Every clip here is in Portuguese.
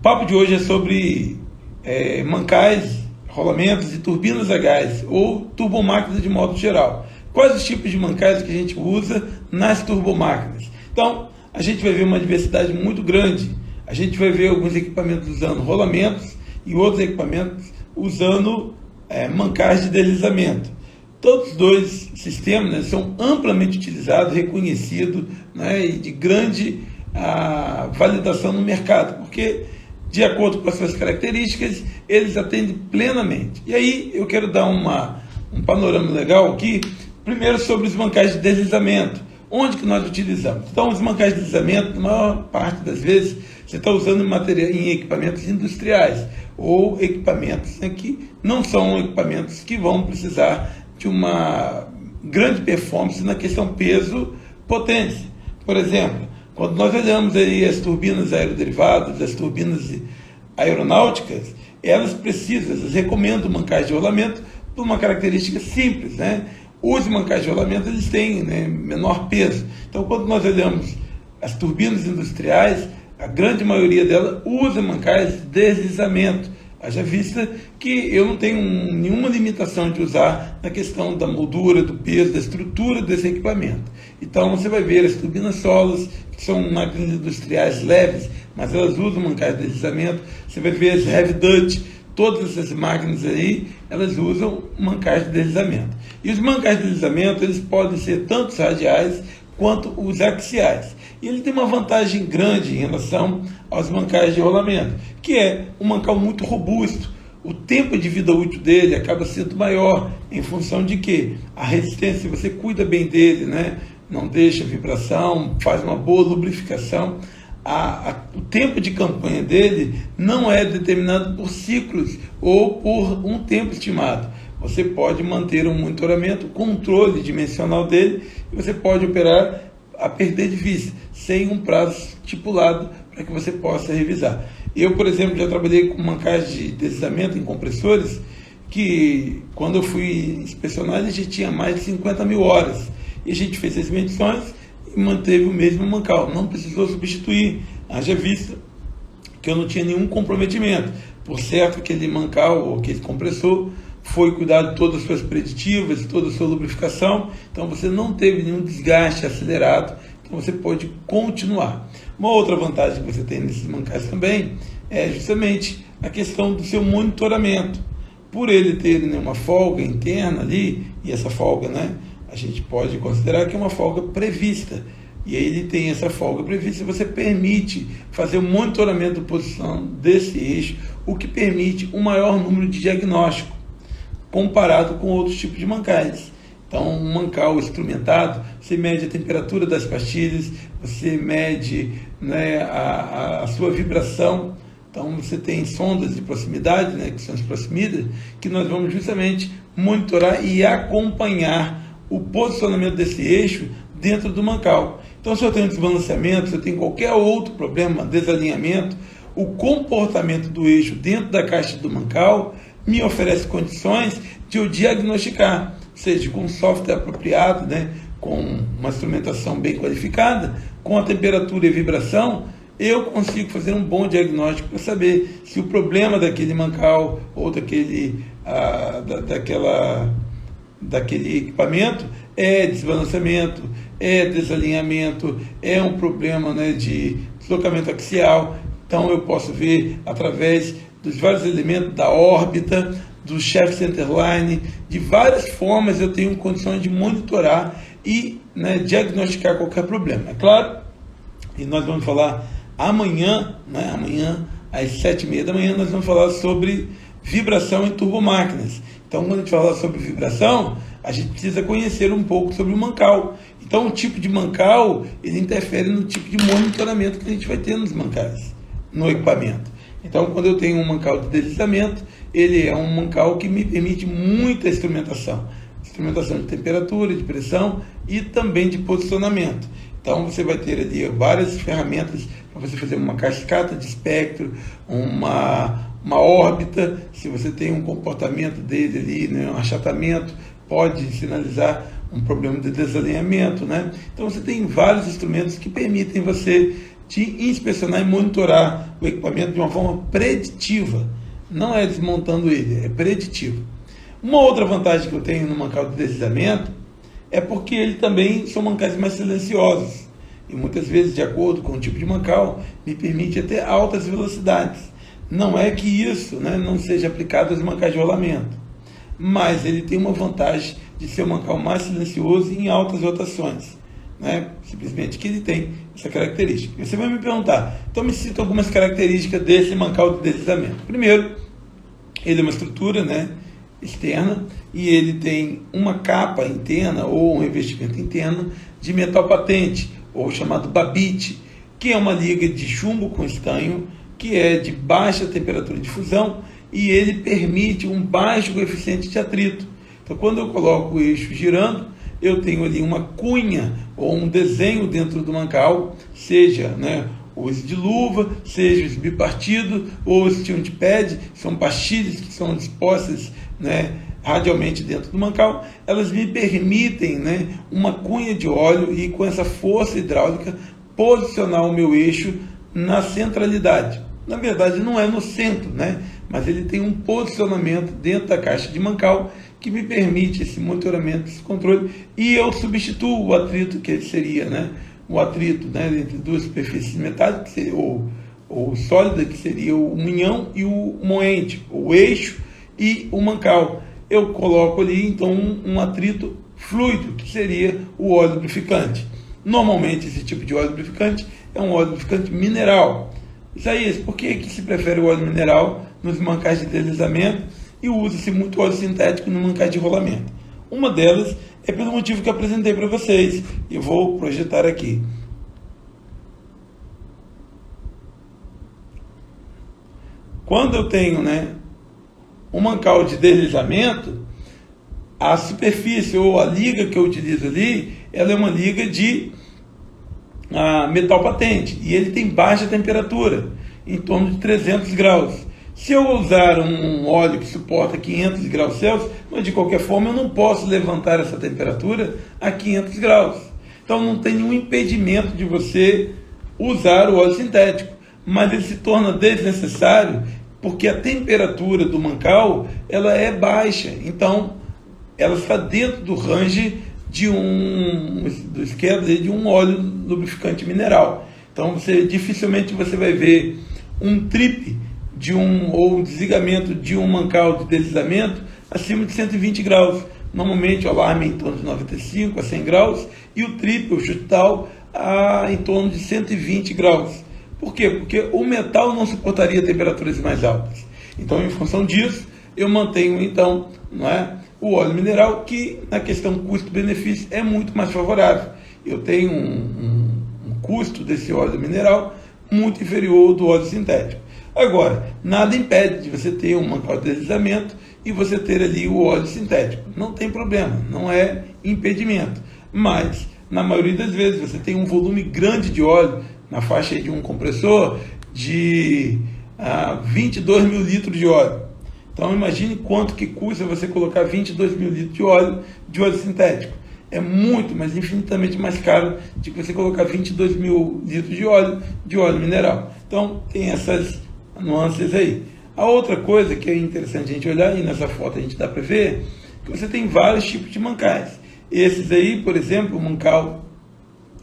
papo de hoje é sobre mancais, rolamentos e turbinas a gás, ou turbomáquinas de modo geral. Quais os tipos de mancais que a gente usa nas turbomáquinas? Então, a gente vai ver uma diversidade muito grande. A gente vai ver alguns equipamentos usando rolamentos e outros equipamentos usando mancais de deslizamento. Todos os dois sistemas, né, são amplamente utilizados, reconhecidos, né, e de grande validação no mercado, porque, de acordo com as suas características, eles atendem plenamente. E aí eu quero dar um panorama legal aqui, primeiro sobre os mancais de deslizamento. Onde que nós utilizamos? Então, os mancais de deslizamento, na maior parte das vezes, você está usando em equipamentos industriais, ou equipamentos, né, que não são equipamentos que vão precisar de uma grande performance na questão peso-potência. Por exemplo, quando nós olhamos aí as turbinas aeroderivadas, as turbinas aeronáuticas, elas recomendam mancais de rolamento por uma característica simples, né? Os mancais de rolamento, eles têm, né, menor peso. Então, quando nós olhamos as turbinas industriais, a grande maioria delas usa mancais de deslizamento. Haja vista que eu não tenho nenhuma limitação de usar na questão da moldura, do peso, da estrutura desse equipamento. Então você vai ver as turbinas solos, que são máquinas industriais leves, mas elas usam mancais de deslizamento. Você vai ver as heavy duty, todas essas máquinas aí, elas usam mancais de deslizamento. E os mancais de deslizamento, eles podem ser tanto os radiais quanto os axiais. E ele tem uma vantagem grande em relação aos mancais de rolamento, que é um mancal muito robusto. O tempo de vida útil dele acaba sendo maior, em função de que a resistência, você cuida bem dele, né? Não deixa vibração, faz uma boa lubrificação. O tempo de campanha dele não é determinado por ciclos ou por um tempo estimado. Você pode manter um monitoramento, controle dimensional dele, e você pode operar a perder de vista, sem um prazo estipulado para que você possa revisar. Eu, por exemplo, já trabalhei com mancais de deslizamento em compressores, que quando eu fui inspecionar, ele já tinha mais de 50 mil horas. E a gente fez as medições e manteve o mesmo mancal, não precisou substituir. Haja vista que eu não tinha nenhum comprometimento. Por certo, aquele mancal ou aquele compressor foi cuidado de todas as suas preditivas, toda a sua lubrificação, então você não teve nenhum desgaste acelerado, então você pode continuar. Uma outra vantagem que você tem nesses mancais também é justamente a questão do seu monitoramento. Por ele ter, né, uma folga interna ali, e essa folga, né, a gente pode considerar que é uma folga prevista, e aí ele tem essa folga prevista, você permite fazer o monitoramento da posição desse eixo, o que permite um maior número de diagnósticos, comparado com outros tipos de mancais. Então, um mancal instrumentado, você mede a temperatura das pastilhas, você mede, né, a sua vibração. Então, você tem sondas de proximidade, né, que são as proximíderes, que nós vamos justamente monitorar e acompanhar o posicionamento desse eixo dentro do mancal. Então, se eu tenho desbalanceamento, se eu tenho qualquer outro problema, desalinhamento, o comportamento do eixo dentro da caixa do mancal me oferece condições de eu diagnosticar, seja com um software apropriado, né, com uma instrumentação bem qualificada, com a temperatura e vibração, eu consigo fazer um bom diagnóstico para saber se o problema daquele mancal ou daquele equipamento é desbalanceamento, é desalinhamento, é um problema, né, de deslocamento axial. Então eu posso ver através dos vários elementos da órbita, do shaft centerline, de várias formas eu tenho condições de monitorar e, né, diagnosticar qualquer problema. É claro, e nós vamos falar amanhã, né, amanhã às 7h30 da manhã, nós vamos falar sobre vibração em turbomáquinas. Então, quando a gente fala sobre vibração, a gente precisa conhecer um pouco sobre o mancal. Então, o tipo de mancal, ele interfere no tipo de monitoramento que a gente vai ter nos mancais, no equipamento. Então, quando eu tenho um mancal de deslizamento, ele é um mancal que me permite muita instrumentação de temperatura, de pressão e também de posicionamento. Então, você vai ter ali várias ferramentas para você fazer uma cascata de espectro, uma órbita. Se você tem um comportamento dele ali, né, um achatamento, pode sinalizar um problema de desalinhamento, né? Então, você tem vários instrumentos que permitem você de inspecionar e monitorar o equipamento de uma forma preditiva. Não é desmontando ele, é preditivo. Uma outra vantagem que eu tenho no mancal de deslizamento é porque ele também são mancais mais silenciosos. E muitas vezes, de acordo com o tipo de mancal, me permite até altas velocidades. Não é que isso, né, não seja aplicado aos mancais de rolamento, mas ele tem uma vantagem de ser um mancal mais silencioso em altas rotações, né? Simplesmente que ele tem essa característica. Você vai me perguntar, então me cita algumas características desse mancal de deslizamento. Primeiro, ele é uma estrutura, né, externa, e ele tem uma capa interna ou um revestimento interno de metal patente, ou chamado babite, que é uma liga de chumbo com estanho, que é de baixa temperatura de fusão, e ele permite um baixo coeficiente de atrito. Então, quando eu coloco o eixo girando, eu tenho ali uma cunha ou um desenho dentro do mancal, seja, né, o uso de luva, seja esse bipartido ou esse tuned pad, são pastilhas que são dispostas, né, radialmente dentro do mancal. Elas me permitem, né, uma cunha de óleo e com essa força hidráulica posicionar o meu eixo na centralidade. Na verdade não é no centro, né, mas ele tem um posicionamento dentro da caixa de mancal que me permite esse monitoramento, esse controle, e eu substituo o atrito, que seria, né, o atrito, né, entre duas superfícies metálicas, ou sólida, que seria o munhão e o moente, o eixo e o mancal. Eu coloco ali então um atrito fluido, que seria o óleo lubrificante. Normalmente esse tipo de óleo lubrificante é um óleo lubrificante mineral. Isaías, por que se prefere o óleo mineral nos mancais de deslizamento e usa-se muito óleo sintético no mancais de rolamento? Uma delas é pelo motivo que eu apresentei para vocês, e eu vou projetar aqui. Quando eu tenho, né, um mancal de deslizamento, a superfície ou a liga que eu utilizo ali, ela é uma liga de metal patente, e ele tem baixa temperatura, em torno de 300 graus. Se eu usar um óleo que suporta 500 graus Celsius, mas de qualquer forma eu não posso levantar essa temperatura a 500 graus. Então não tem nenhum impedimento de você usar o óleo sintético, mas ele se torna desnecessário porque a temperatura do mancal ela é baixa, então ela está dentro do range de um óleo lubrificante mineral. Então dificilmente você vai ver um trip ou um desligamento de um mancal de deslizamento acima de 120 graus. Normalmente o alarme é em torno de 95 a 100 graus e o trip, o chutal, em torno de 120 graus. Por quê? Porque o metal não suportaria temperaturas mais altas. Então, em função disso, eu mantenho então, não é, o óleo mineral, que na questão custo-benefício é muito mais favorável. Eu tenho um custo desse óleo mineral muito inferior ao do óleo sintético. Agora, nada impede de você ter um mancal de deslizamento e você ter ali o óleo sintético. Não tem problema, não é impedimento. Mas, na maioria das vezes, você tem um volume grande de óleo, na faixa de um compressor, de 22 mil litros de óleo. Então, imagine quanto que custa você colocar 22 mil litros de óleo sintético. É muito, mas infinitamente mais caro de que você colocar 22 mil litros de óleo mineral. Então, tem essas nuances aí. A outra coisa que é interessante a gente olhar, e nessa foto a gente dá para ver, que você tem vários tipos de mancais. Esses aí, por exemplo, o mancal,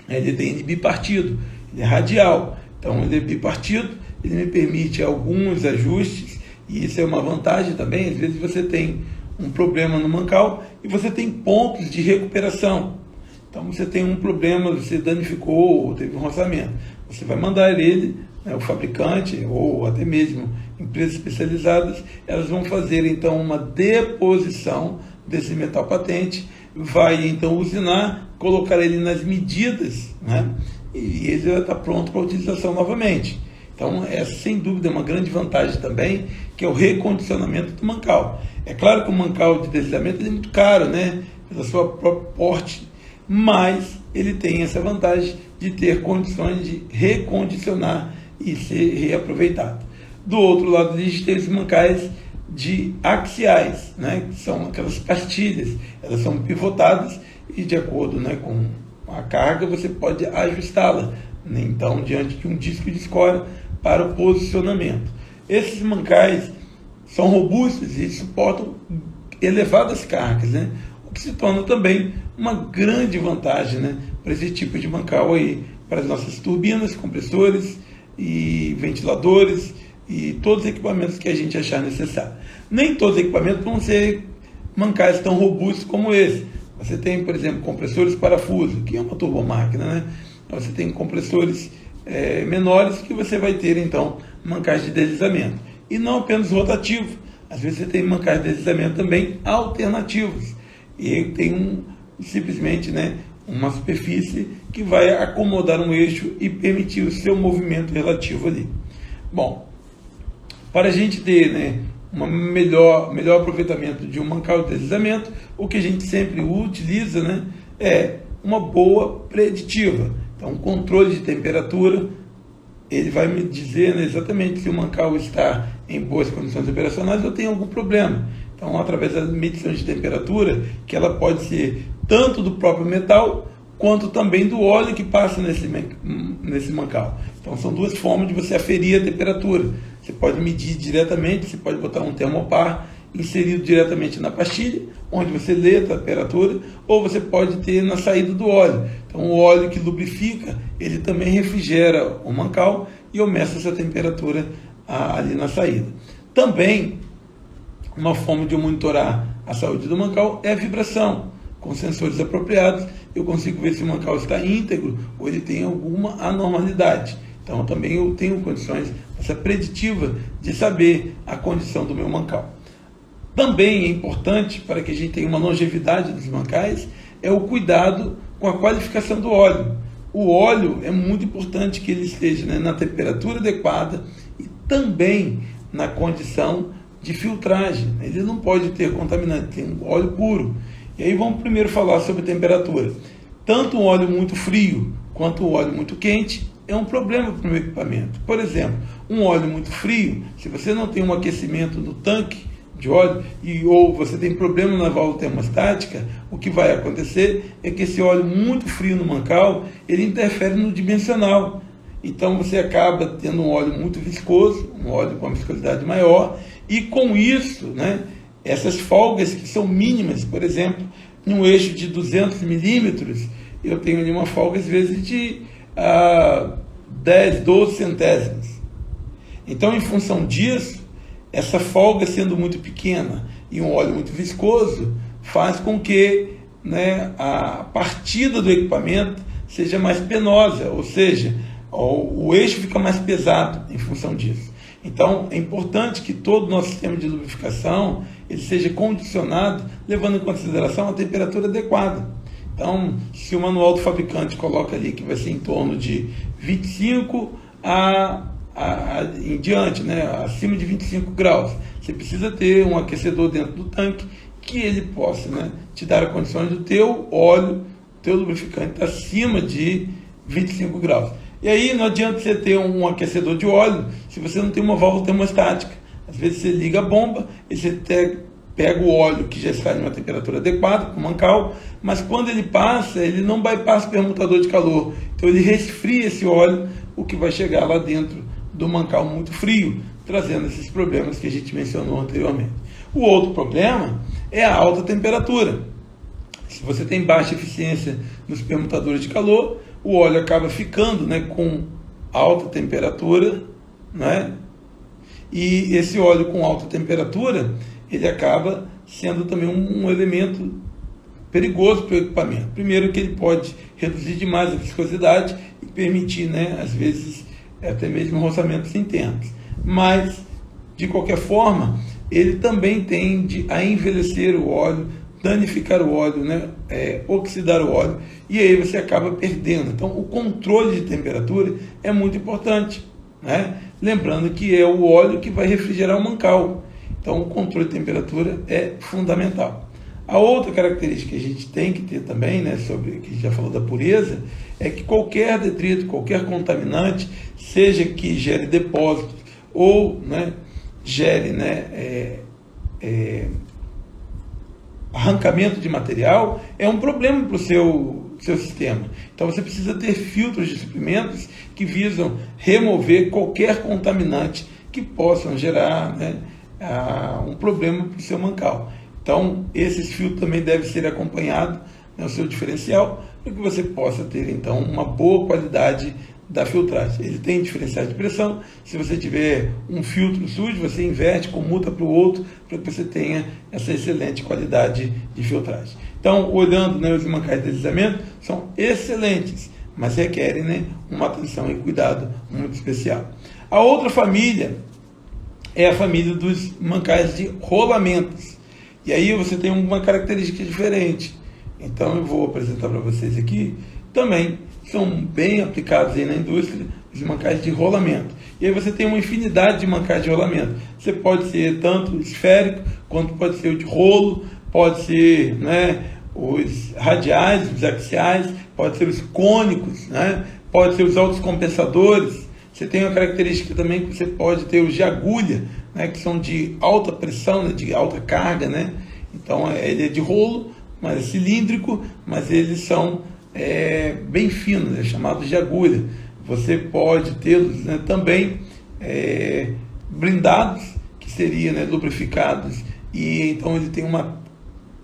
ele tem de bipartido, ele é radial. Então, ele é bipartido, ele me permite alguns ajustes, e isso é uma vantagem também. Às vezes você tem um problema no mancal e você tem pontos de recuperação. Então, você tem um problema, você danificou ou teve um roçamento. Você vai mandar ele, né, o fabricante ou até mesmo empresas especializadas, elas vão fazer então uma deposição desse metal patente, vai então usinar, colocar ele nas medidas, né, e ele vai estar pronto para utilização novamente. Então, essa sem dúvida é uma grande vantagem também, que é o recondicionamento do mancal. É claro que o mancal de deslizamento é muito caro, né, pela sua própria porte, mas ele tem essa vantagem de ter condições de recondicionar e ser reaproveitado. Do outro lado, a gente tem os mancais de axiais, né, que são aquelas pastilhas, elas são pivotadas e de acordo, né, com a carga você pode ajustá-la né? Então, diante de um disco de escória para o posicionamento. Esses mancais são robustos e suportam elevadas cargas, né? O que se torna também uma grande vantagem, né, para esse tipo de mancal aí, para as nossas turbinas, compressores e ventiladores e todos os equipamentos que a gente achar necessário. Nem todos os equipamentos vão ser mancais tão robustos como esse. Você tem, por exemplo, compressores parafuso, que é uma turbomáquina, né? Você tem compressores menores que você vai ter, então, mancais de deslizamento. E não apenas rotativo. Às vezes você tem mancais de deslizamento também alternativos. E tem simplesmente, né, uma superfície que vai acomodar um eixo e permitir o seu movimento relativo ali. Bom, para a gente ter, né, um melhor aproveitamento de um mancal de deslizamento, o que a gente sempre utiliza, né, é uma boa preditiva. Então, o controle de temperatura, ele vai me dizer, né, exatamente se o mancal está em boas condições operacionais ou tem algum problema. Então, através da medição de temperatura, que ela pode ser tanto do próprio metal, quanto também do óleo que passa nesse mancal. Então, são duas formas de você aferir a temperatura. Você pode medir diretamente, você pode botar um termopar inserido diretamente na pastilha, onde você lê a temperatura, ou você pode ter na saída do óleo. Então, o óleo que lubrifica, ele também refrigera o mancal e aumenta essa temperatura ali na saída. Também, uma forma de eu monitorar a saúde do mancal é a vibração. Com sensores apropriados, eu consigo ver se o mancal está íntegro ou ele tem alguma anormalidade. Então, também eu tenho condições, essa preditiva, de saber a condição do meu mancal. Também é importante, para que a gente tenha uma longevidade dos mancais, é o cuidado com a qualificação do óleo. O óleo é muito importante que ele esteja, né, na temperatura adequada e também na condição de filtragem. Ele não pode ter contaminante, tem um óleo puro. E aí vamos primeiro falar sobre temperatura. Tanto um óleo muito frio quanto um óleo muito quente é um problema para o meu equipamento. Por exemplo, um óleo muito frio, se você não tem um aquecimento no tanque de óleo ou você tem problema na válvula termostática, o que vai acontecer é que esse óleo muito frio no mancal, ele interfere no dimensional. Então você acaba tendo um óleo muito viscoso, um óleo com uma viscosidade maior, e com isso, né, essas folgas que são mínimas, por exemplo, em um eixo de 200 milímetros, eu tenho ali uma folga às vezes de 10, 12 centésimos. Então, em função disso, essa folga sendo muito pequena e um óleo muito viscoso, faz com que, né, a partida do equipamento seja mais penosa, ou seja, o eixo fica mais pesado em função disso. Então, é importante que todo o nosso sistema de lubrificação ele seja condicionado, levando em consideração a temperatura adequada. Então, se o manual do fabricante coloca ali que vai ser em torno de 25 em diante, né, acima de 25 graus, você precisa ter um aquecedor dentro do tanque que ele possa, né, te dar a condição de o teu óleo, teu lubrificante estar acima de 25 graus. E aí não adianta você ter um aquecedor de óleo se você não tem uma válvula termostática. Às vezes você liga a bomba e você pega o óleo que já está em uma temperatura adequada para o mancal, mas quando ele passa, ele não bypassa o permutador de calor. Então ele resfria esse óleo, o que vai chegar lá dentro do mancal muito frio, trazendo esses problemas que a gente mencionou anteriormente. O outro problema é a alta temperatura. Se você tem baixa eficiência nos permutadores de calor, o óleo acaba ficando, né, com alta temperatura, né? E esse óleo com alta temperatura, ele acaba sendo também um elemento perigoso para o equipamento. Primeiro que ele pode reduzir demais a viscosidade e permitir, né, às vezes, até mesmo roçamentos internos. Mas, de qualquer forma, ele também tende a envelhecer o óleo, danificar o óleo, né, oxidar o óleo, e aí você acaba perdendo. Então, o controle de temperatura é muito importante, né? Lembrando que é o óleo que vai refrigerar o mancal. Então, o controle de temperatura é fundamental. A outra característica que a gente tem que ter também, né, sobre que a gente já falou da pureza, é que qualquer detrito, qualquer contaminante, seja que gere depósitos ou, né, gere, né, arrancamento de material, é um problema para o seu seu sistema. Então você precisa ter filtros de suprimentos que visam remover qualquer contaminante que possam gerar, né, um problema para o seu mancal. Então esses filtros também devem ser acompanhados, né, o seu diferencial, para que você possa ter então uma boa qualidade da filtragem. Ele tem diferenciais de pressão. Se você tiver um filtro sujo, você inverte, comuta para o outro, para que você tenha essa excelente qualidade de filtragem. Então, olhando, né, os mancais de deslizamento são excelentes, mas requerem, né, uma atenção e cuidado muito especial. A outra família é a família dos mancais de rolamentos. E aí você tem uma característica diferente. Então eu vou apresentar para vocês aqui. Também são bem aplicados aí na indústria os mancais de rolamento. E aí você tem uma infinidade de mancais de rolamento. Você pode ser tanto esférico, quanto pode ser o de rolo, pode ser, né, os radiais, os axiais, pode ser os cônicos, né, pode ser os autocompensadores. Você tem uma característica também que você pode ter os de agulha, né, que são de alta pressão, né, de alta carga, né? Então ele é de rolo, mas é cilíndrico, mas eles são bem finos, chamados de agulha. Você pode tê-los, né, também blindados, que seria, né, lubrificados, e então ele tem uma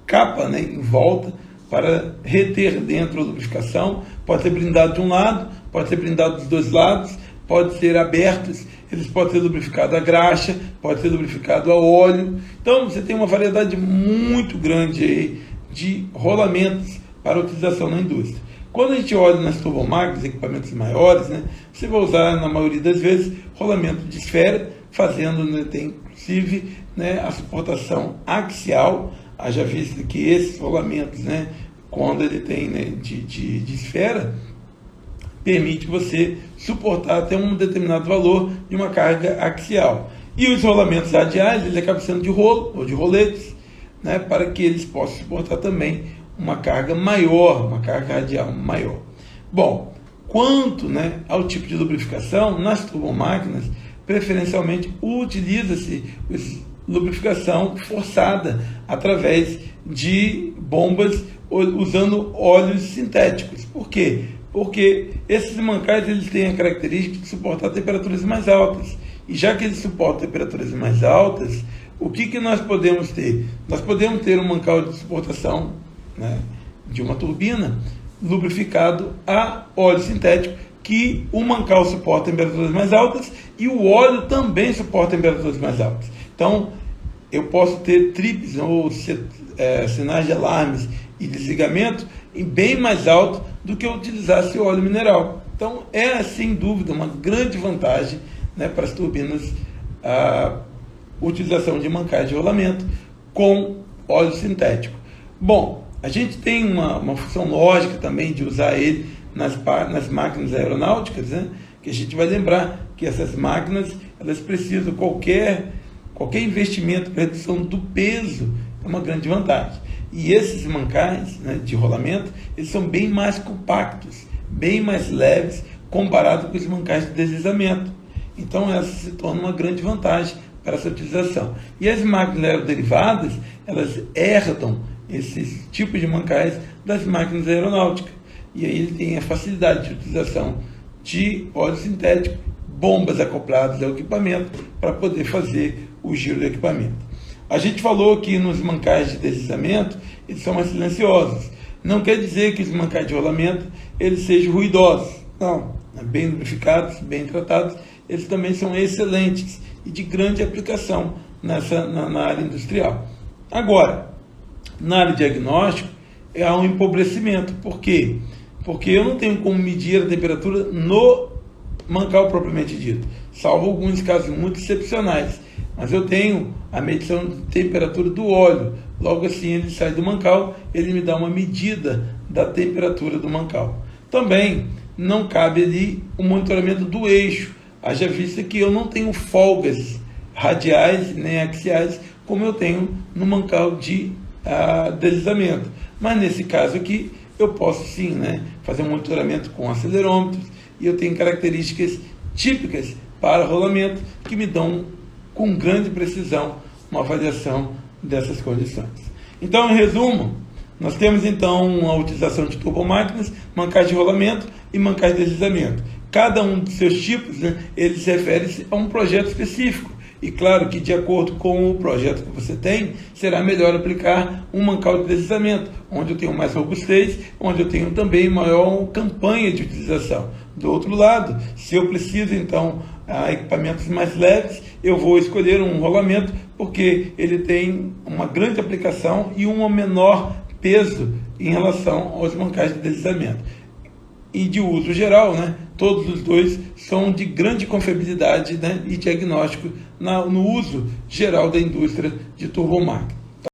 capa, né, em volta para reter dentro a lubrificação. Pode ser blindado de um lado, pode ser blindado dos dois lados, pode ser abertos, eles podem ser lubrificados a graxa, pode ser lubrificado a óleo. Então você tem uma variedade muito grande aí de rolamentos para utilização na indústria. Quando a gente olha nas turbomáquinas, equipamentos maiores, né, você vai usar, na maioria das vezes, rolamento de esfera, fazendo, né, tem inclusive, né, a suportação axial. Haja visto que esses rolamentos, né, quando ele tem, né, de esfera, permite você suportar até um determinado valor de uma carga axial. E os rolamentos radiais, eles acabam sendo de rolo ou de roletes, né, para que eles possam suportar também uma carga maior, uma carga radial maior. Bom, quanto, né, ao tipo de lubrificação, nas turbomáquinas, preferencialmente utiliza-se lubrificação forçada através de bombas usando óleos sintéticos. Por quê? Porque esses mancais, eles têm a característica de suportar temperaturas mais altas. E já que eles suportam temperaturas mais altas, o que nós podemos ter? Nós podemos ter um mancal de suportação, né, de uma turbina lubrificado a óleo sintético, que o mancal suporta temperaturas mais altas e o óleo também suporta temperaturas mais altas. Então, eu posso ter trips ou sinais de alarmes e desligamento bem mais alto do que eu utilizasse óleo mineral. Então, é, sem dúvida, uma grande vantagem, né, para as turbinas a utilização de mancais de rolamento com óleo sintético. Bom, a gente tem uma função lógica também de usar ele nas máquinas aeronáuticas, né, que a gente vai lembrar que essas máquinas, elas precisam qualquer investimento para redução do peso, é uma grande vantagem. E esses mancais, né, de rolamento, eles são bem mais compactos, bem mais leves, comparado com os mancais de deslizamento. Então essa se torna uma grande vantagem para essa utilização. E as máquinas aeroderivadas, elas herdam esses tipos de mancais das máquinas aeronáuticas. E aí ele tem a facilidade de utilização de óleo sintético, bombas acopladas ao equipamento para poder fazer o giro do equipamento. A gente falou que nos mancais de deslizamento, eles são mais silenciosos. Não quer dizer que os mancais de rolamento, eles sejam ruidosos. Não, bem lubrificados, bem tratados, eles também são excelentes e de grande aplicação na área industrial. Agora, na área de diagnóstico, há um empobrecimento. Por quê? Porque eu não tenho como medir a temperatura no mancal propriamente dito, salvo alguns casos muito excepcionais. Mas eu tenho a medição de temperatura do óleo. Logo assim ele sai do mancal, ele me dá uma medida da temperatura do mancal. Também não cabe ali o monitoramento do eixo. Haja vista que eu não tenho folgas radiais nem axiais como eu tenho no mancal de deslizamento. Mas nesse caso aqui eu posso sim, né, fazer um monitoramento com acelerômetros, e eu tenho características típicas para rolamento que me dão com grande precisão uma avaliação dessas condições. Então, em resumo, Nós temos então a utilização de turbomáquinas, mancais de rolamento e mancais de deslizamento. Cada um dos seus tipos, né, ele se refere a um projeto específico. E claro que, de acordo com o projeto que você tem, será melhor aplicar um mancal de deslizamento, onde eu tenho mais robustez, onde eu tenho também maior campanha de utilização. Do outro lado, se eu preciso, então, equipamentos mais leves, eu vou escolher um rolamento, porque ele tem uma grande aplicação e um menor peso em relação aos mancais de deslizamento. E de uso geral, né, todos os dois são de grande confiabilidade, né, e diagnóstico no uso geral da indústria de turbomáquina.